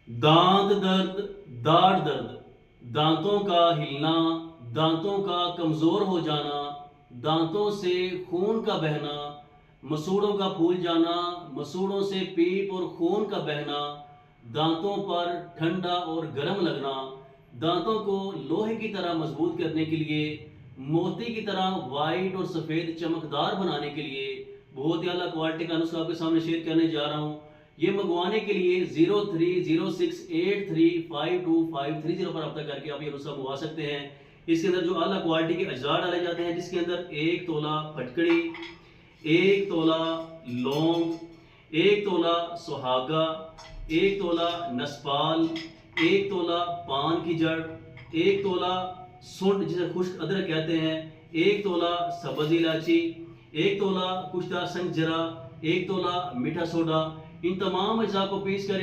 दांत दर्द, दाढ़ दर्द, दांतों का हिलना, दांतों का कमजोर हो जाना, दांतों से खून का बहना, मसूड़ों का फूल जाना, मसूड़ों से पीप और खून का बहना, दांतों पर ठंडा और गर्म लगना, दांतों को लोहे की तरह मजबूत करने के लिए, मोती की तरह वाइट और सफेद चमकदार बनाने के लिए बहुत ही अला क्वालिटी का नुस्खा आपके सामने शेयर करने जा रहा हूँ। ये मंगवाने के लिए 030683525530 पर रब्ता करके आप ये नुस्खा मंगवा सकते हैं। इसके अंदर जो अला क्वालिटी के अजजार डाले जाते हैं, जिसके अंदर 1 तोला फटकड़ी, 1 तोला लौंग, 1 तोला सुहागा, 1 तोला नसपाल, 1 तोला पान की जड़, 1 तोला सुंठ जिसे खुश्क अदरक कहते हैं, 1 तोला सब्ज इलायची, 1 तोला कुश्ता संग जरा, 1 तोला मीठा सोडा। इन तमाम अज्जा को पीस कर